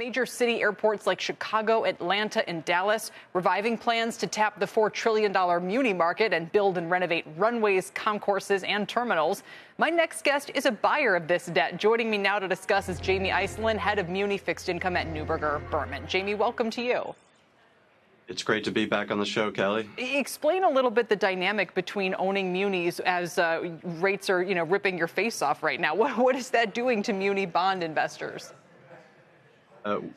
Major city airports like Chicago, Atlanta, and Dallas reviving plans to tap the $4 trillion Muni market and build and renovate runways, concourses, and terminals. My next guest is a buyer of this debt. Joining me now to discuss is Jamie Iselin, head of Muni fixed income at Neuberger Berman. Jamie, welcome to you. It's great to be back on the show, Kelly. Explain a little bit the dynamic between owning munis as rates are, ripping your face off right now. What is that doing to muni bond investors?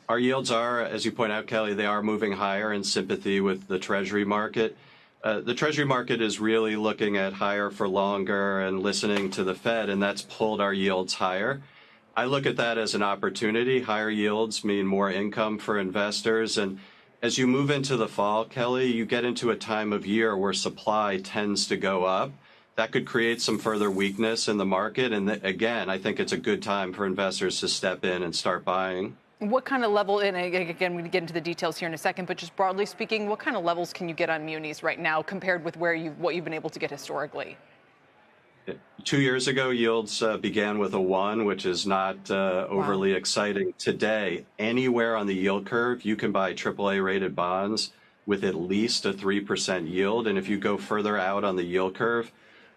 Our yields are, as you point out, Kelly, they are moving higher in sympathy with the Treasury market. The Treasury market is really looking at higher for longer and listening to the Fed, and that's pulled our yields higher. I look at that as an opportunity. Higher yields mean more income for investors. And as you move into the fall, Kelly, you get into a time of year where supply tends to go up. That could create some further weakness in the market. And again, I think it's a good time for investors to step in and start buying. What kind of level, and again, we're going to get into the details here in a second, but just broadly speaking, what kind of levels can you get on munis right now compared with what you've been able to get historically? 2 years ago, yields began with a 1, which is not overly exciting. Today, anywhere on the yield curve, you can buy AAA rated bonds with at least a 3% yield. And if you go further out on the yield curve,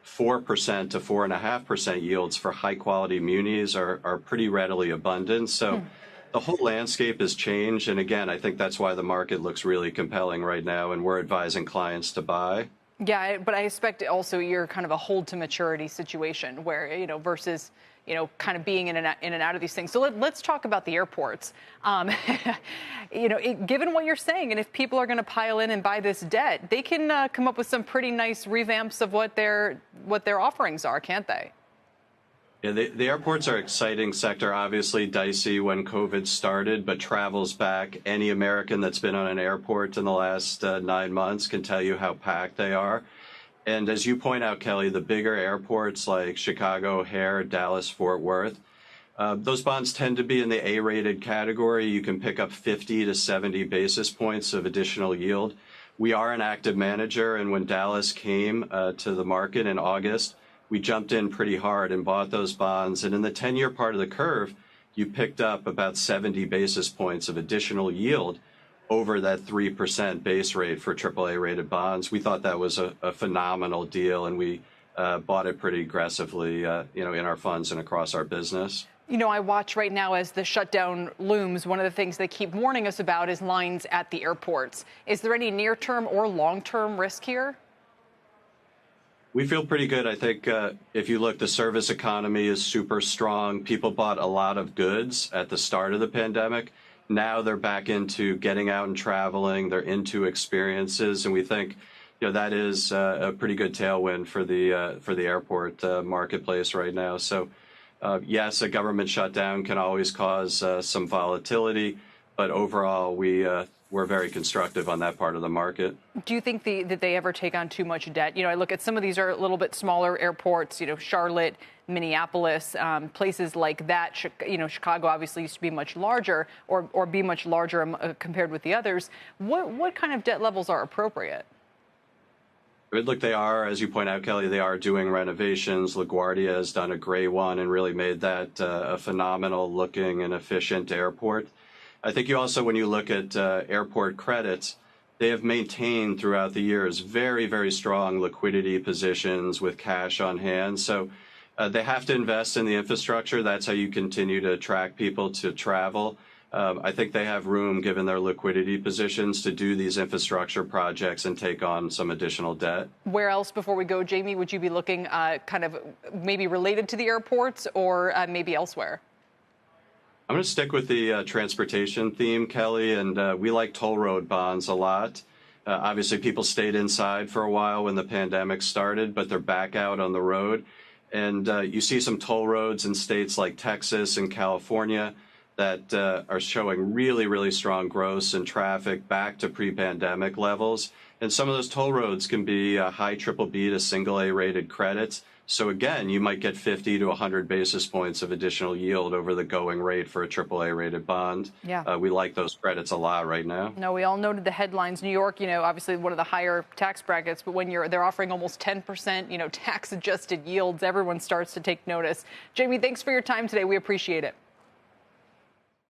4% to 4.5% yields for high quality munis are pretty readily abundant. So the whole landscape has changed. And again, I think that's why the market looks really compelling right now. And we're advising clients to buy. Yeah, but I expect also you're kind of a hold to maturity situation where, versus, kind of being in and out of these things. So let's talk about the airports. Given what you're saying, and if people are going to pile in and buy this debt, they can come up with some pretty nice revamps of what their offerings are, can't they? Yeah, the airports are an exciting sector, obviously dicey when COVID started, but travel's back. Any American that's been on an airport in the last 9 months can tell you how packed they are. And as you point out, Kelly, the bigger airports like Chicago, O'Hare, Dallas, Fort Worth, those bonds tend to be in the A-rated category. You can pick up 50 to 70 basis points of additional yield. We are an active manager, and when Dallas came to the market in August, we jumped in pretty hard and bought those bonds. And in the 10-year part of the curve, you picked up about 70 basis points of additional yield over that 3% base rate for AAA rated bonds. We thought that was a phenomenal deal, and we bought it pretty aggressively, in our funds and across our business. I watch right now as the shutdown looms. One of the things they keep warning us about is lines at the airports. Is there any near-term or long-term risk here? We feel pretty good. I think if you look, the service economy is super strong. People bought a lot of goods at the start of the pandemic. Now they're back into getting out and traveling. They're into experiences. And we think, that is a pretty good tailwind for the airport marketplace right now. So, yes, a government shutdown can always cause some volatility. But overall, we're very constructive on that part of the market. Do you think that they ever take on too much debt? I look at some of these are a little bit smaller airports, Charlotte, Minneapolis, places like that. Chicago obviously used to be much larger or be much larger compared with the others. What kind of debt levels are appropriate? Look, they are, as you point out, Kelly, they are doing renovations. LaGuardia has done a great one and really made that a phenomenal looking and efficient airport. I think you also, when you look at airport credits, they have maintained throughout the years very, very strong liquidity positions with cash on hand. So they have to invest in the infrastructure. That's how you continue to attract people to travel. I think they have room, given their liquidity positions, to do these infrastructure projects and take on some additional debt. Where else, before we go, Jamie, would you be looking kind of maybe related to the airports or maybe elsewhere? I'm going to stick with the transportation theme, Kelly, and we like toll road bonds a lot. Obviously, people stayed inside for a while when the pandemic started, but they're back out on the road. And you see some toll roads in states like Texas and California that are showing really, really strong growth in traffic back to pre-pandemic levels. And some of those toll roads can be high BBB to single A rated credits. So again, you might get 50 to 100 basis points of additional yield over the going rate for a AAA rated bond. Yeah. We like those credits a lot right now. No, we all noted the headlines. New York, obviously one of the higher tax brackets, but when they're offering almost 10%, tax adjusted yields, everyone starts to take notice. Jamie, thanks for your time today. We appreciate it.